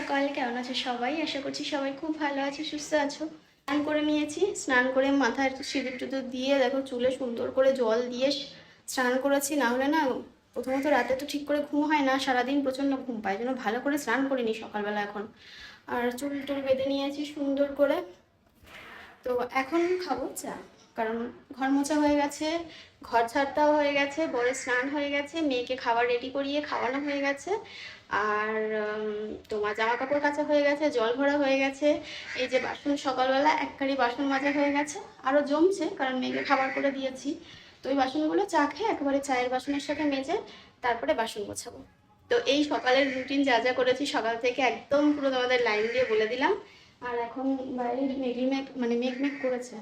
সকাল, কেমন আছে সবাই? আশা করছি সবাই খুব ভালো আছে, সুস্থ আছো। স্নান করে নিয়েছি, স্নান করে মাথায় সিঁদুর টিঁদুর দিয়ে দেখো চুলে সুন্দর করে জল দিয়ে স্নান করেছি। না হলে না প্রথমত রাতে তো ঠিক করে ঘুম হয় না, সারাদিন প্রচণ্ড ঘুম পায়, জন্য ভালো করে স্নান করিনি সকালবেলা এখন। আর চুল টুল বেঁধে নিয়েছি সুন্দর করে। তো এখন খাবো চা, কারণ ঘর মোছা হয়ে গেছে, ঘর ছাড়টাও হয়ে গেছে, বরের স্নান হয়ে গেছে, মেয়েকে খাবার রেডি করিয়ে খাওয়ানো হয়ে গেছে, আর তোমার জামা কাপড় কাচা হয়ে গেছে, জল ভরা হয়ে গেছে। এই যে বাসন সকালবেলা এক কারি বাসন মাজা হয়ে গেছে, আরও জমছে কারণ মেয়েকে খাবার করে দিয়েছি। তো ওই বাসনগুলো চা খেয়ে একেবারে চায়ের বাসনের সাথে মেজে তারপরে বাসন গোছাবো। তো এই সকালের রুটিন যা যা করেছি সকাল থেকে একদম পুরো তোমাদের লাইন দিয়ে বলে দিলাম। আর এখন বাইরে মেঘ মেঘ করেছে।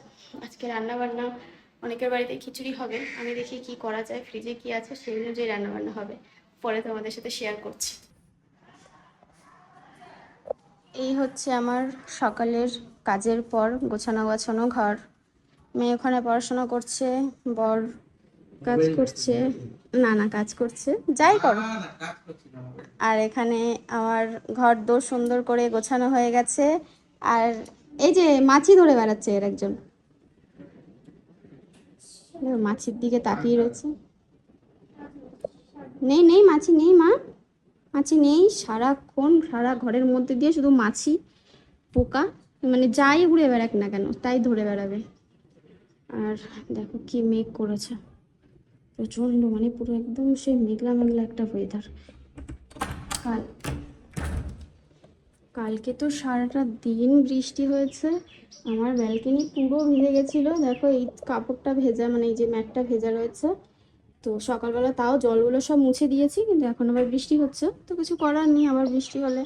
আজকে রান্না বান্না অনেকের বাড়িতে খিচুড়ি হবে, আমি দেখি কি করা যায়, ফ্রিজে কি আছে সেই অনুযায়ী রান্না বান্না হবে, পরে তোমাদের সাথে শেয়ার করছি। এই হচ্ছে আমার সকালের কাজের পর গোছানো গোছানো ঘর। মেয়ে ওখানে পড়াশোনা করছে, বর কাজ করছে, না কাজ করছে, যাই করো। আর এখানে আমার ঘর দোর সুন্দর করে গোছানো হয়ে গেছে। আর এই যে মাছি ধরে বেড়াচ্ছে এর একজন, মাছির দিকে তাকিয়ে রয়েছে। নেই নেই মাছি নেই মা, মাছি নেই। সারাক্ষণ সারা ঘরের মধ্যে দিয়ে শুধু মাছি পোকা, মানে যাই ঘুরে বেড়াক না কেন তাই ধরে বেড়াবে। আর দেখো কি মেঘ করেছে, প্রচণ্ড, মানে পুরো একদম সেই মেঘলা মেঘলা একটা ওয়েদার। কাল কালকে তো সারাটা দিন বৃষ্টি হয়েছে, আমার ব্যালকনি পুরো ভিজে গেছিলো। দেখো এই কাপড়টা ভেজা, মানে এই যে ম্যাটটা ভেজা রয়েছে। তো সকালবেলা তাও জলগুলো সব মুছে দিয়েছি, কিন্তু এখন আবার বৃষ্টি হচ্ছে, তো কিছু করার নেই, আবার বৃষ্টি হলে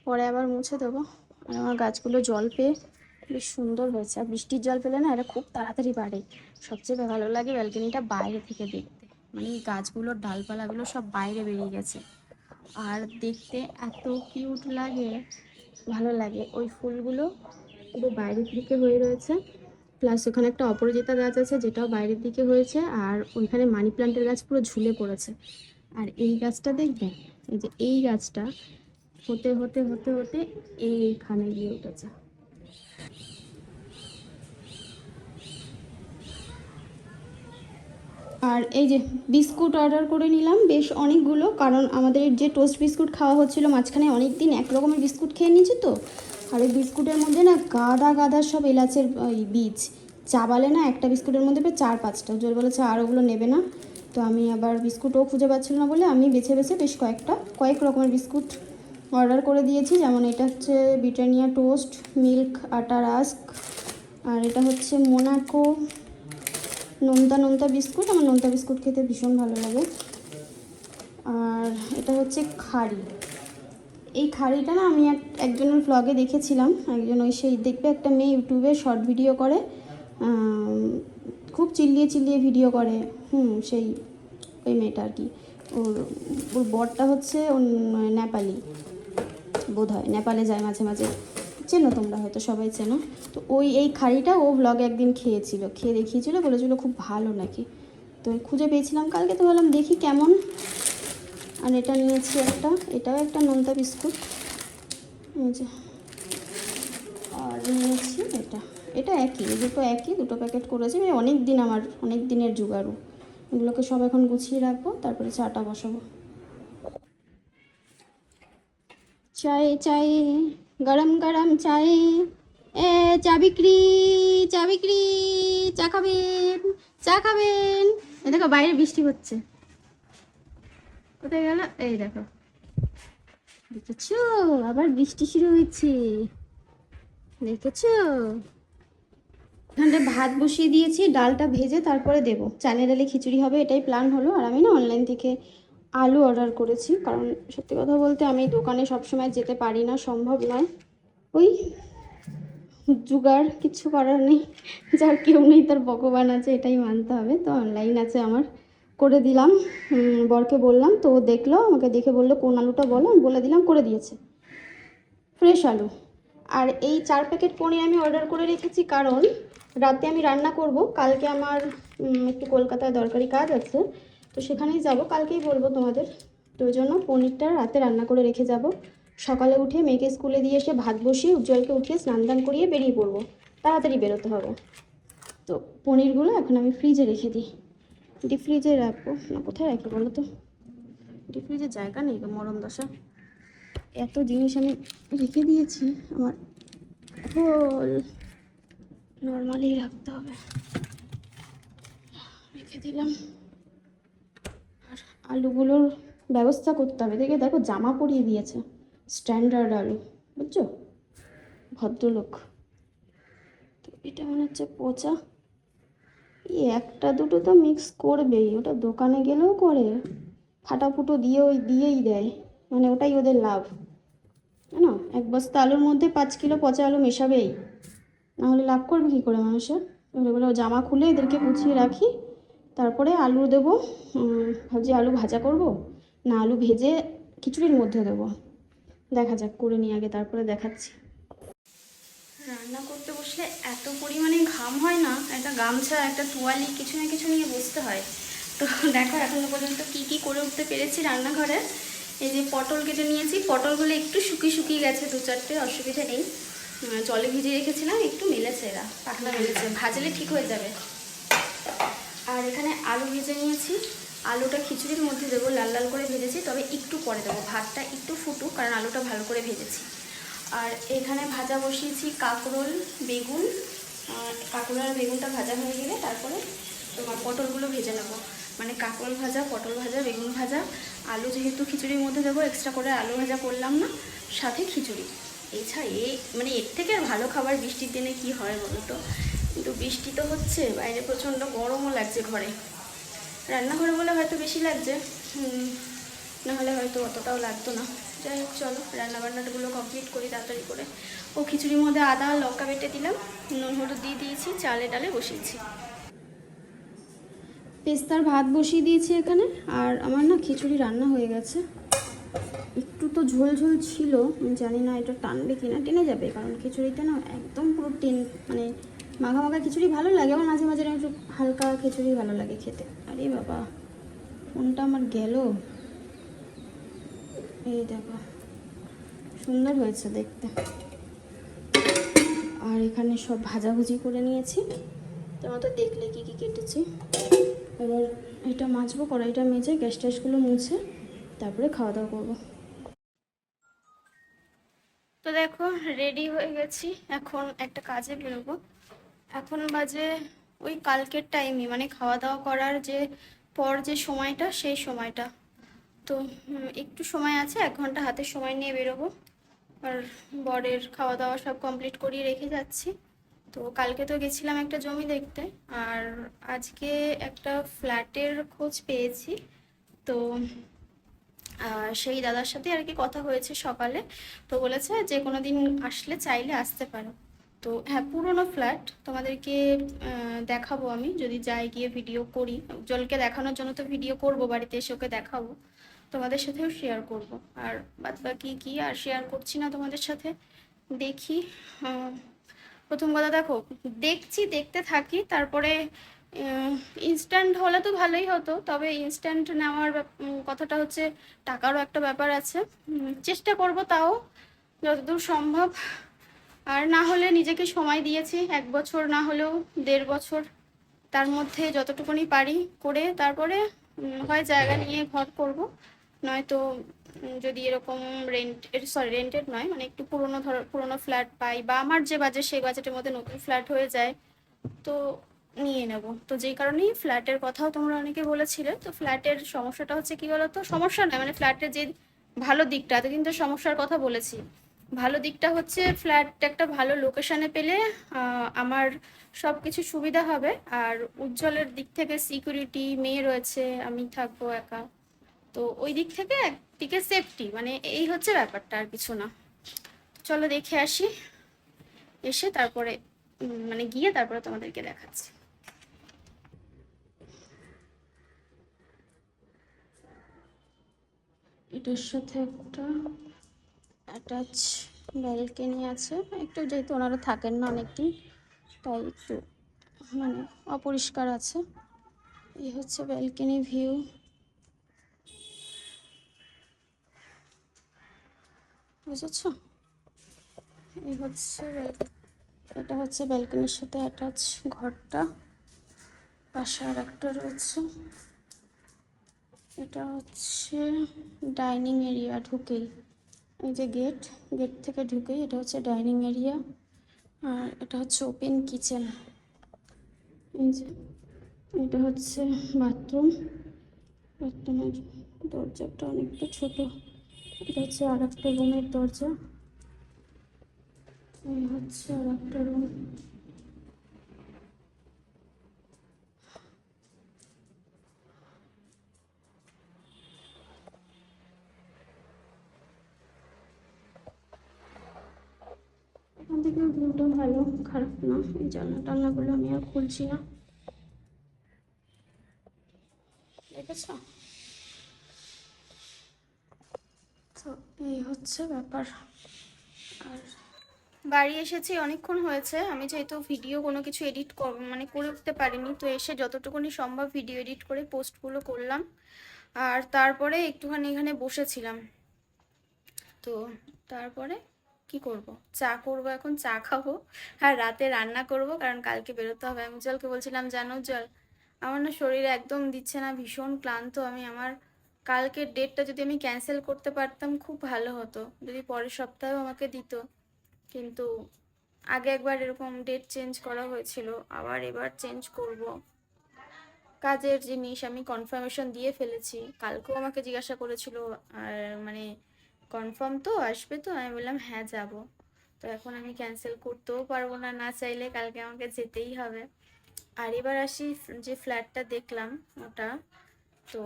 পরে আবার মুছে দেবো। আর আমার গাছগুলো জল পেয়ে বেশ সুন্দর হয়েছে। আর বৃষ্টির জল পেলে না এটা খুব তাড়াতাড়ি বাড়ে। সবচেয়ে ভালো লাগে ব্যালকনিটা বাইরে থেকে দেখতে, মানে এই গাছগুলোর ডালপালাগুলো সব বাইরে বেরিয়ে গেছে, আর দেখতে এত কিউট লাগে, ভালো লাগে। ওই ফুলগুলো পুরো বাইরের দিকে হয়ে রয়েছে, প্লাস ওখানে একটা অপরাজিতা গাছ আছে যেটাও বাইরের দিকে হয়েছে, আর ওইখানে মানি প্লান্টের গাছ পুরো ঝুলে পড়েছে। আর এই গাছটা দেখবে, এই যে এই গাছটা হতে হতে হতে হতে এইখানে গিয়ে উঠেছে। আর এই যে বিস্কুট অর্ডার করে নিলাম বেশ অনেকগুলো, কারণ আমাদের যে টোস্ট বিস্কুট খাওয়া হচ্ছিল মাঝখানে অনেক দিন এক রকমের বিস্কুট খেয়ে নিয়েছি তো। আর ওই বিস্কুটের মধ্যে না গাদা গাদা সব এলাচের বীজ, চাবালে না একটা বিস্কুটের মধ্যে প্রায় 4-5টা। জোর বলেছে আর ওগুলো নেবে না। তো আমি আবার বিস্কুটও খুঁজে পাচ্ছিল না বলে আমি বেছে বেছে বেশ কয়েক রকমের বিস্কুট অর্ডার করে দিয়েছি। যেমন এটা হচ্ছে ব্রিটানিয়া টোস্ট মিল্ক আটা রাস্ক, আর এটা হচ্ছে মোনাকো নোনতা নোনতা বিস্কুট, আমার নোনতা বিস্কুট খেতে ভীষণ ভালো লাগে। আর এটা হচ্ছে খাড়ি। এই খাড়িটা না আমি একজনের ব্লগে দেখেছিলাম, একজন ওই সেই দেখবে একটা মেয়ে ইউটিউবে শর্ট ভিডিও করে, খুব চিল্লিয়ে চিল্লিয়ে ভিডিও করে, সেই ওই মেয়েটা আর কি। ওর বরটা হচ্ছে নেপালি বোধ হয়, নেপালে যায় মাঝে মাঝে, চেনো তোমরা হয়তো সবাই চেনো। তো এই খাড়িটা ও ব্লগে একদিন খেয়ে দেখিয়েছিল, বলেছিল খুব ভালো নাকি। তো খুঁজে পেয়েছিলাম কালকে, তো ভাবলাম দেখি কেমন। আর এটা নিয়েছি এটাও একটা নোনতা বিস্কুট, আর নিয়েছি এটা একই, দুটো প্যাকেট করেছি। অনেক দিনের জোগাড়ও। এগুলোকে সব এখন গুছিয়ে রাখবো, তারপরে চাটা বসাবো। চায়ে গরম গরম চায়ে চা বিক্রি, চা খাবেন। এই দেখো বাইরে বৃষ্টি হচ্ছে, কোথায় গেল? এই দেখো, দেখেছো আবার বৃষ্টি শুরু হয়েছে, দেখেছো? এখানটা ভাত বসিয়ে দিয়েছি, ডালটা ভেজে তারপরে দেবো। চালের ডালে খিচুড়ি হবে এটাই প্ল্যান হলো। আর আমি না অনলাইন থেকে আলু অর্ডার করেছি, কারণ সত্যি কথা বলতে আমি দোকানে সবসময় যেতে পারি না, সম্ভব নয়। ওই জোগাড়, কিছু করার নেই, যার কেউ নেই তার ভগবান আছে, এটাই মানতে হবে। তো অনলাইন আছে আমার, করে দিলাম। বরকে বললাম, তো ও দেখলো, আমাকে দেখে বললো কোন আলুটা বলো, আমি বলে দিলাম, করে দিয়েছে ফ্রেশ আলু। আর এই 4 প্যাকেট পনির আমি অর্ডার করে রেখেছি, কারণ রাতে আমি রান্না করব। কালকে আমার একটু কলকাতায় দরকারি কাজ আছে, তো সেখানেই যাব, কালকেই বলবো তোমাদের। তো ওই জন্য পনিরটা রাতে রান্না করে রেখে যাব। সকালে উঠে মেয়েকে স্কুলে দিয়ে এসে ভাত বসিয়ে উজ্জ্বলকে উঠিয়ে স্নান দান করিয়ে বেরিয়ে পড়বো, তাড়াতাড়ি বেরোতে হবে। তো পনিরগুলো এখন আমি ফ্রিজে রেখে দিই। ডিপ ফ্রিজে রাখবো না, কোথায় রাখি বলো তো? ডিপ ফ্রিজে জায়গা নেই গো, মরণ দশা। এত জিনিস আমি রেখে দিয়েছি, আমার হোল নর্মালি রাখতে হবে। রেখে দিলাম। আর আলুগুলোর ব্যবস্থা করতে হবে। দেখে দেখো জামা পরিয়ে দিয়েছে, স্ট্যান্ডার্ড আলু, বুঝছো, ভদ্রলোক। তো এটা মনে হচ্ছে পচা। এই একটা দুটো তো মিক্স করবেই, ওটা দোকানে গেলেও করে, ফাটাফুটো দিয়েই দেয়, মানে ওটাই ওদের লাভ। না, এক বস্তা আলুর মধ্যে 5 কিলো পচা আলু মেশাবেই, নাহলে লাভ করবে কী করে মানুষের? এগুলো জামা খুলে এদেরকে গুছিয়ে রাখি, তারপরে আলু দেবো। ভাবছি আলু ভাজা করব না আলু ভেজে খিচুড়ির মধ্যে দেবো, দেখা যাক, করে নিই আগে, তারপরে দেখাচ্ছি। রান্না করতে বসলে এত পরিমাণে ঘাম হয় না, একটা গামছা একটা তোয়ালি কিছু না কিছু নিয়ে বসতে হয়। তো দেখো এখনো পর্যন্ত কি কি করে উঠতে পেরেছি রান্নাঘরে। এই যে পটল কেটে নিয়েছি, পটলগুলো একটু শুকিয়ে গেছে, 2-4টে, অসুবিধা নেই। জলে ভিজিয়ে রেখেছিলাম, একটু মেলেছে, এরা পাতলা মেলেছে, ভাজলে ঠিক হয়ে যাবে। আর এখানে আলু ভেজে নিয়েছি, আলুটা খিচুড়ির মধ্যে দেবো, লাল লাল করে ভেজেছি, তবে একটু পরে দেবো, ভাতটা একটু ফুটুক, কারণ আলুটা ভালো করে ভেজেছি। আর এখানে ভাজা বসিয়েছি কাঁকরোল, বেগুন। কাঁকরোল আর বেগুনটা ভাজা হয়ে গেলে তারপরে তোমার পটলগুলো ভেজে নেবো, মানে কাঁকরোল ভাজা, পটল ভাজা, বেগুন ভাজা। আলু যেহেতু খিচুড়ির মধ্যে দেবো, এক্সট্রা করে আলু ভাজা করলাম না, সাথে খিচুড়ি। এছাড়া মানে এর থেকে আর ভালো খাবার বৃষ্টির দিনে কি হয় বলো তো? কিন্তু বৃষ্টি তো হচ্ছে, বাইরে প্রচণ্ড গরমও লাগছে, ঘরে রান্নাঘরে বলে হয়তো বেশি লাগছে, নাহলে হয়তো অতটাও লাগতো না। যাই হোক, চলো রান্নাবান্নাগুলো কমপ্লিট করি তাড়াতাড়ি করে। ও খিচুড়ির মধ্যে আদা লঙ্কা বেটে দিলাম, নুন হলুদ দিয়ে দিয়েছি, চালে ডালে বসিয়েছি। পেস্তার ভাত বসিয়ে দিয়েছি এখানে। আর আমার না খিচুড়ি রান্না হয়ে গেছে, একটু তো ঝোল ঝোল ছিল, আমি জানি না এটা টানবে কিনা, টেনে যাবে, কারণ খিচুড়িতে না একদম পুরো মানে মাখা মাখা খিচুড়ি ভালো লাগে, আমার মাঝে মাঝে একটু হালকা খিচুড়ি ভালো লাগে খেতে। আরে বাবা, কোনটা আমার গেল, এই দেখো, সুন্দর হয়েছে দেখতে। আর এখানে সব ভাজাভুজি করে নিয়েছি, তোমার তো দেখলে কি কি কেটেছি। এবার এটা মাজবো, কড়াইটা মেজে গ্যাস ট্যাসগুলো মুছে তারপরে খাওয়া দাওয়া করবো। তো দেখো রেডি হয়ে গেছি, এখন একটা কাজে বেরোবো। এখন বাজে ওই কালকের টাইমই, মানে খাওয়া দাওয়া করার যে পর যে সময়টা, সেই সময়টা। তো একটু সময় আছে, 1 ঘন্টা হাতে সময় নিয়ে বেরোবো। আর বরের খাওয়া দাওয়া সব কমপ্লিট করিয়ে রেখে যাচ্ছি। তো কালকে তো গেছিলাম একটা জমি দেখতে, আর আজকে একটা ফ্ল্যাটের খোঁজ পেয়েছি। তো সেই দাদার সাথে আর কি কথা হয়েছে সকালে। তো বলেছে যে কোনো দিন আসলে চাইলে আসতে পারো। তো হ্যাঁ, পুরোনো ফ্ল্যাট, তোমাদেরকে দেখাবো আমি যদি যাই, গিয়ে ভিডিও করি। উজ্জ্বলকে দেখানোর জন্য তো ভিডিও করব, বাড়িতে এসে ওকে দেখাবো, তোমাদের সাথেও শেয়ার করব। আর বাদবাকি কি আর শেয়ার করছি না তোমাদের সাথে। দেখি, প্রথম কথা দেখো, দেখতে থাকি, তারপরে ইনস্ট্যান্ট হলে তো ভালোই হতো, তবে ইনস্ট্যান্ট নেওয়ার কথাটা হচ্ছে টাকারও একটা ব্যাপার আছে। চেষ্টা করব তাও যতদূর সম্ভব। আর না হলে নিজেকে সময় দিয়েছি 1 বছর, না হলেও 1.5 বছর, তার মধ্যে যতটুকুনি পারি করে তারপরে হয় জায়গা নিয়ে ঘর করব, নয়তো যদি এরকম রেন্টেড নয়, মানে একটু পুরোনো ফ্ল্যাট পাই, বা আমার যে বাজেট সেই বাজেটের মধ্যে নতুন ফ্ল্যাট হয়ে যায়, তো নিয়ে নেব। তো যেই কারণেই ফ্ল্যাটের কথাও তোমরা অনেকে বলেছিলে। তো ফ্ল্যাটের সমস্যাটা হচ্ছে কি বলতো, সমস্যা নয়, মানে ফ্ল্যাটের যে ভালো দিকটা, এতদিন তো সমস্যার কথা বলেছি। ভালো দিকটা হচ্ছে ফ্ল্যাট একটা ভালো লোকেশনে পেলে আমার সব কিছু সুবিধা হবে। আর উজ্জ্বলের দিক থেকে সিকিউরিটি, মেয়ে রয়েছে, আমি থাকবো একা, তো ওই দিক থেকে একদিকে সেফটি, মানে এই হচ্ছে ব্যাপারটা, আর কিছু না। চলো দেখে আসি, এসে তারপরে মানে গিয়ে তারপরে তোমাদেরকে দেখাচ্ছি। এটার সাথে একটা অ্যাটাচ ব্যালকনি আছে, একটু যেহেতু ওনারা থাকেন না অনেকদিন, তাই একটু মানে অপরিষ্কার আছে। এই হচ্ছে ব্যালকনি ভিউ। বুঝেছো? এই হচ্ছে এটা হচ্ছে ব্যালকনির সাথে অ্যাটাচ ঘরটা, পাশে আর একটা রয়েছে। এটা হচ্ছে ডাইনিং এরিয়া, ঢুকেই এই যে গেট থেকে ঢুকেই এটা হচ্ছে ডাইনিং এরিয়া। আর এটা হচ্ছে ওপেন কিচেন। এই যে এটা হচ্ছে বাথরুমের দরজাটা অনেকটা ছোট। এটা হচ্ছে আর একটা রুমের দরজা। এই হচ্ছে আর একটা রুম। এখান থেকে ভিউটা ভালো, খারাপ না। এই জানলা টান্নাগুলো আমি আর খুলছি না, দেখেছো? তো এই হচ্ছে ব্যাপার। আর বাড়ি এসেছি অনেকক্ষণ হয়েছে। আমি যেহেতু ভিডিও কোনো কিছু এডিট মানে করে উঠতে পারিনি, তো এসে যতটুকুনি সম্ভব ভিডিও এডিট করে পোস্টগুলো করলাম। আর তারপরে একটুখানি এখানে বসেছিলাম। তো তারপরে কি করব, চা করব, এখন চা খাবো আর রাতে রান্না করব, কারণ কালকে বেরোতে হবে। আমি উজ্জ্বলকে বলছিলাম, জানো উজ্জ্বল, আমার না শরীরে একদম দিচ্ছে না, ভীষণ ক্লান্ত আমি। আমার কালকের ডেটটা যদি আমি ক্যান্সেল করতে পারতাম খুব ভালো হতো, যদি পরের সপ্তাহেও আমাকে দিত। কিন্তু আগে একবার এরকম ডেট চেঞ্জ করা হয়েছিল, আবার এবার চেঞ্জ করব। কাজের জিনিস আমি কনফার্মেশন দিয়ে ফেলেছি, কালকেও আমাকে জিজ্ঞাসা করেছিল, আর মানে কনফার্ম তো আসবে? তো আমি বললাম হ্যাঁ যাব। তো এখন আমি ক্যান্সেল করতেও পারবো না, না চাইলে কালকে আমাকে যেতেই হবে। আর এবার আসি, যে ফ্ল্যাটটা দেখলাম ওটা, তো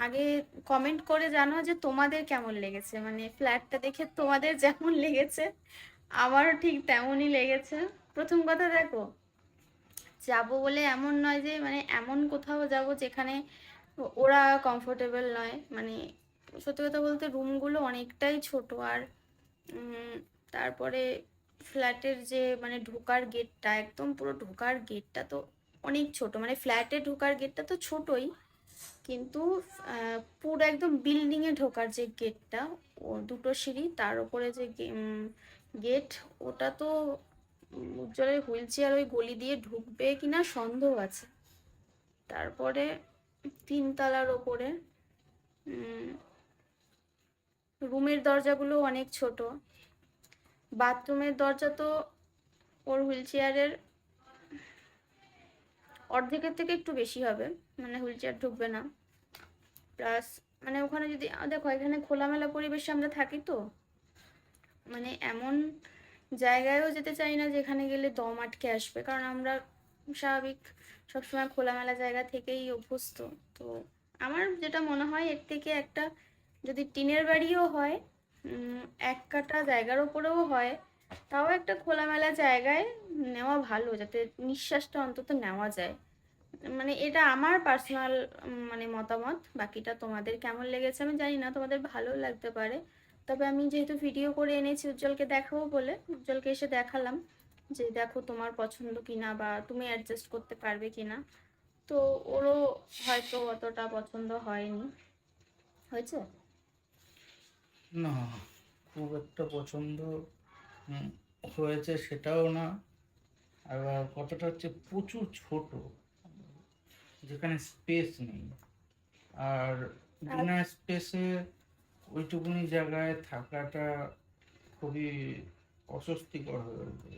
আগে কমেন্ট করে জানো যে তোমাদের কেমন লেগেছে, মানে ফ্ল্যাটটা দেখে তোমাদের যেমন লেগেছে আমারও ঠিক তেমনই লেগেছে। প্রথম কথা দেখো, যাব বলে এমন নয় যে মানে এমন কোথাও যাব যেখানে ওরা কমফোর্টেবল নয়। মানে সত্যি কথা বলতে রুমগুলো অনেকটাই ছোট। আর তারপরে ফ্ল্যাটের যে মানে ঢোকার গেটটা, একদম পুরো ঢোকার গেটটা তো অনেক ছোট। মানে ফ্ল্যাটে ঢোকার গেটটা তো ছোটই, কিন্তু পুরো একদম বিল্ডিংয়ে ঢোকার যে গেটটা, ও দুটো সিঁড়ি, তার উপরে যে গেট, ওটা তো উজ্জ্বলের হুইল চেয়ার ওই গলি দিয়ে ঢুকবে কিনা সন্দেহ আছে। তারপরে 3 তলার ওপরে রুমের দরজাগুলো অনেক ছোট। বাথরুমের দরজা তো ওর হুইল চেয়ারের অর্ধেকের থেকে একটু বেশি হবে, মানে হুইল চেয়ার ঢুকবে না। প্লাস মানে ওখানে যদি দেখো, এখানে খোলামেলা পরিবেশে আমরা থাকি, তো মানে এমন জায়গায়ও যেতে চাই না যেখানে গেলে দম আটকে আসবে, কারণ আমরা স্বাভাবিক সবসময় খোলামেলা জায়গা থেকেই অভ্যস্ত। তো আমার যেটা মনে হয়, এর থেকে একটা যদি টিনের বাড়িও হয়, এক কাঠা জায়গার ওপরেও হয়, তাও একটা খোলামেলা জায়গায় নেওয়া ভালো, যাতে নিঃশ্বাসটা অন্তত নেওয়া যায়। মানে এটা আমার পার্সোনাল মানে মতামত। বাকিটা তোমাদের কেমন লেগেছে আমি জানি না, তোমাদের ভালো লাগতে পারে। তবে আমি যেহেতু ভিডিও করে এনেছি উজ্জ্বলকে দেখাবো বলে, উজ্জ্বলকে এসে দেখালাম যে দেখো তোমার পছন্দ কিনা, বা তুমি অ্যাডজাস্ট করতে পারবে কিনা। তো ওরও হয়তো অতটা পছন্দ হয়নি। হয়েছে না, খুব একটা পছন্দ উম, হয়েছে সেটাও না। আবার কথাটা হচ্ছে প্রচুর ছোট, যেখানে স্পেস নেই। আর আর বিনা স্পেসে ওইটুকুনি জায়গায় থাকাটা খুবই অস্বস্তিকর হয়ে উঠবে।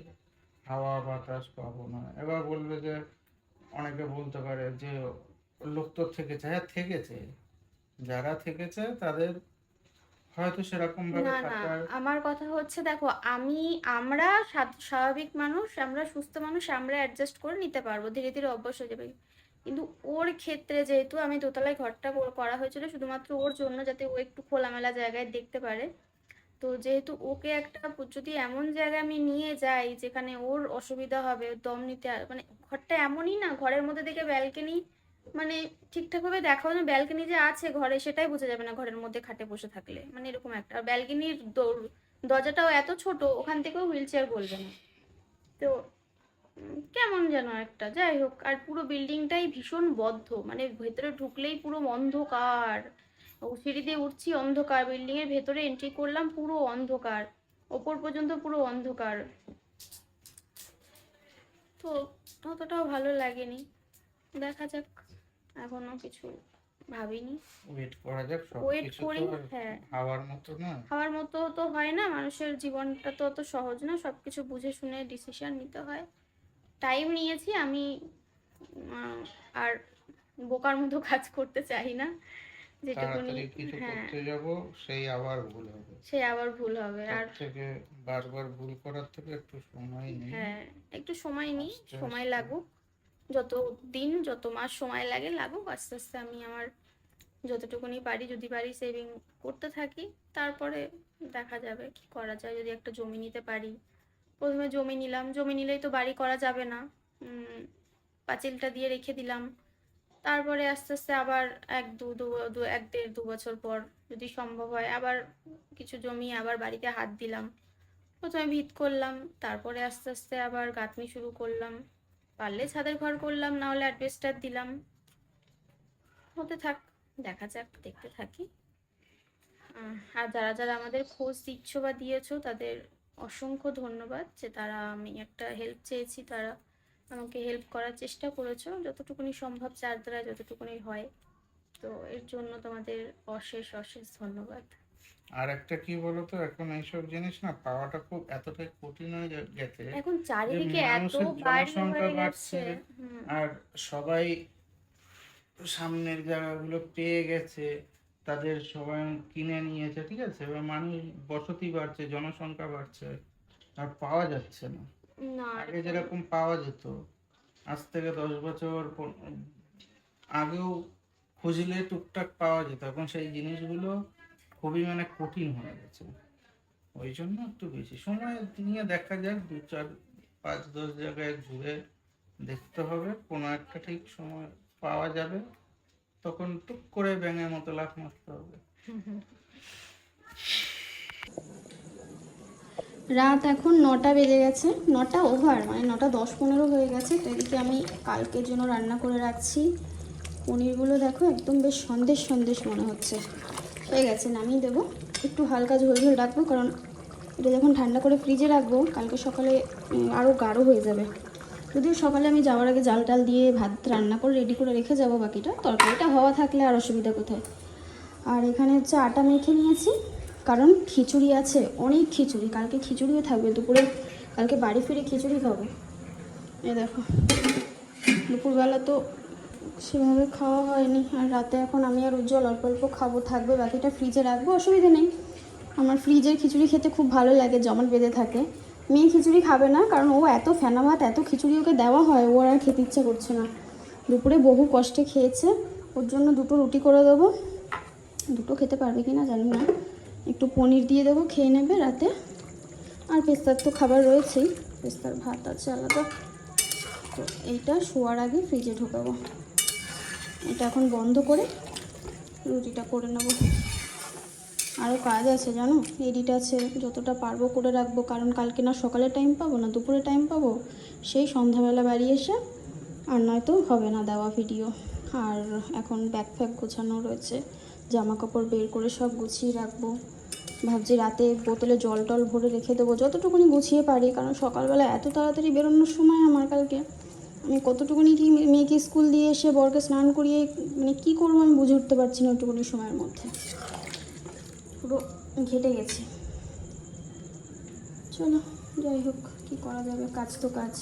হাওয়া বাতাস পাবো না। এবার বলবে যে, অনেকে বলতে পারে যে লোক তো থেকেছে, হ্যাঁ থেকেছে, যারা থেকেছে তাদের হয়তো সেরকম ভাবে না না, থাকার। আমার কথা হচ্ছে দেখো, আমরা স্বাভাবিক মানুষ, আমরা সুস্থ মানুষ, আমরা অ্যাডজাস্ট করে নিতে পারবো, ধীরে ধীরে অভ্যাস হয়ে যাবে। কিন্তু ওর ক্ষেত্রে যেহেতু আমি দোতলায় ঘরটা করা হয়েছিল শুধুমাত্র ওর জন্য, যাতে ও একটু খোলামেলা জায়গায় দেখতে পারে। তো যেহেতু ওকে একটা যদি এমন জায়গায় আমি নিয়ে যাই যেখানে ওর অসুবিধা হবে, ওর দম নিতে মানে ঘরটা এমনই না, ঘরের মধ্যে থেকে ব্যালকনি, মানে ঠিকঠাকভাবে দেখাও না, ব্যালকনি যে আছে ঘরে সেটাই বোঝা যাবে না ঘরের মধ্যে খাটে বসে থাকলে, মানে এরকম একটা ব্যালকনির দরজাটাও এত ছোট, ওখান থেকেও হুইল চেয়ার বলবে না। তো কেমন যেন একটা, যাই হোক। আর পুরো বিল্ডিংটাই ভীষণ বদ্ধ, মানে ভেতরে ঢুকলেই পুরো অন্ধকার, ও সিঁড়ি দিয়ে উঠছি, অন্ধকার, বিল্ডিং এর ভেতরে এন্ট্রি করলাম, পুরো অন্ধকার, ওপর পর্যন্ত পুরো অন্ধকার। তো অতটাও ভালো লাগেনি, দেখা যাক, এখনো কিছু ভাবিনি, ওয়েট করা যাক। ওয়েট সবকিছু করি। তো আর হ্যাঁ, হাওয়ার মতো না। খাওয়ার মতো তো হয় না, মানুষের জীবনটা তো অত সহজ না, সবকিছু বুঝে শুনে ডিসিশন নিতে হয়। টাইম নিয়েছি আমি, আর বোকার মতো কাজ করতে চাই না, যেটুকুনি। তাড়াতাড়ি কিছু হ্যাঁ, করতে যাব, সেই আবার ভুল হবে। সে আবার ভুল হবে। তার আর থেকে বারবার ভুল করার থেকে একটু সময় নিই, হ্যাঁ, একটু সময় নিই, আস্তে সময় আস্তে। লাগুক, যত দিন যত মাস সময় লাগে লাগুক, আস্তে আস্তে আমি আমার যতটুকুনি পারি, যদি পারি সেভিং করতে থাকি, তারপরে দেখা যাবে কি করা যায়। যদি একটা জমি নিতে পারি, প্রথমে জমি নিলাম, জমি নিলেই তো বাড়ি করা যাবে না, পাঁচিলটা দিয়ে রেখে দিলাম, তারপরে আস্তে আস্তে আবার এক দেড় দু বছর পর যদি সম্ভব হয় আবার কিছু জমি আবার বাড়িতে হাত দিলাম, প্রথমে ভিত করলাম, তারপরে আস্তে আস্তে আবার গাঁথনি শুরু করলাম, পারলে ছাদের ঘর করলাম, না হলে অ্যাডভেস্টার দিলাম, হতে থাক, দেখা যাক, দেখতে থাকি। আর যারা যারা আমাদের খোঁজ দিচ্ছ বা দিয়েছো তাদের অসংখ্য ধন্যবাদ, যে তারা, আমি একটা হেল্প চেয়েছি, তারা আমাকে হেল্প করার চেষ্টা করেছো যতটুকুনি সম্ভব, যার দ্বারা যতটুকুনি হয়। তো এর জন্য তোমাদের অশেষ অশেষ ধন্যবাদ। আর একটা কি বলতো, এখন এইসব জিনিস না পাওয়াটা খুব এতটাই কঠিন হয়ে গেছে এখন যে চারিদিকে এত মানুষের বাড়ি জনসংখ্যা হয়ে বাড়ছে, গেছে। হুম। আর সবাই সামনের জায়গাগুলো পেয়ে গেছে, তাদের সবাই কিনে নিয়েছে, ঠিক আছে, এবার মানুষ বসতি বাড়ছে, জনসংখ্যা বাড়ছে, আর পাওয়া যাচ্ছে না। না, আগে যেরকম পাওয়া যেত, আজ থেকে 10 বছর আগেও খুঁজলে টুকটাক পাওয়া যেত, এখন সেই জিনিসগুলো খুবই মানে কঠিন হয়ে গেছে। ওই জন্য একটু বেশি সময় নিয়ে দেখা যাক, 2 4 5 10 জায়গায় ঘুরে দেখতে হবে, কোনো একটা ঠিক সময় পাওয়া যাবে, তখন টুক করে ব্যাঙের মতো লাফ মারতে হবে। রাত এখন 9টা বেজে গেছে, 9টা ওভার, মানে 9টা 10-15 হয়ে গেছে। তো এদিকে আমি কালকের জন্য রান্না করে রাখছি। পনিরগুলো দেখো একদম বেশ সন্দেশ সন্দেশ মনে হচ্ছে, হয়ে গেছে, নামিয়ে দেবো। একটু হালকা ঝোল ঝোল রাখবো, কারণ এটা যখন ঠান্ডা করে ফ্রিজে রাখবো কালকে সকালে আরও গাঢ় হয়ে যাবে। যদিও সকালে আমি যাওয়ার আগে জাল টাল দিয়ে ভাত রান্না করে রেডি করে রেখে যাবো, বাকিটা তরকারিটা হওয়া থাকলে আর অসুবিধা কোথায়। আর এখানে হচ্ছে আটা মেখে নিয়েছি, কারণ খিচুড়ি আছে, অনেক খিচুড়ি, কালকে খিচুড়িও থাকবে দুপুরে, কালকে বাড়ি ফিরে খিচুড়ি খাবো। এই দেখো, দুপুরবেলা তো সেভাবে খাওয়া হয়নি, আর রাতে এখন আমি আর উজ্জ্বল অল্প অল্প খাবো, থাকবে, বাকিটা ফ্রিজে রাখবো, অসুবিধা নেই। আমার ফ্রিজের খিচুড়ি খেতে খুব ভালো লাগে, জমাট বেঁধে থাকে। মেয়ে খিচুড়ি খাবে না, কারণ ও এত ফেনা ভাত, এত খিচুড়ি ওকে দেওয়া হয়, ও আর খেতে ইচ্ছা করছে না। দুপুরে বহু কষ্টে খেয়েছে, ওর জন্য 2টো রুটি করে দেবো, 2টো খেতে পারবে কি না জানি না, একটু পনির দিয়ে দেবো, খেয়ে নেবে রাতে। আর পেস্তার তো খাবার রয়েছেই, পেস্তার ভাত আছে আলাদা। তো এইটা শোয়ার আগে ফ্রিজে ঢোকাবো, এটা এখন বন্ধ করে রুটিটা করে নেব। আরও কাজ আছে জানো, এডিট আছে, যতটা পারবো করে রাখবো, কারণ কালকে না সকালে টাইম পাবো না দুপুরে টাইম পাবো, সেই সন্ধ্যাবেলা বাড়ি এসে আর নয়তো হবে না দেওয়া ভিডিও। আর এখন ব্যাগ ফ্যাগ গোছানো রয়েছে, জামা কাপড় বের করে সব গুছিয়ে রাখবো। ভাবছি রাতে বোতলে জল টল ভরে রেখে দেবো, যতটুকুনি গুছিয়ে পারি, কারণ সকালবেলা এত তাড়াতাড়ি বেরোনোর সময় আমার কালকে, আমি কতটুকুনি কি মেয়েকে স্কুল দিয়ে এসে বরকে স্নান করিয়ে মানে কী করবো আমি বুঝে উঠতে পারছি না, ওইটুকুনি সময়ের মধ্যে পুরো ঘেটে গেছি। চলো যাই হোক, কী করা যাবে, কাজ তো কাজ।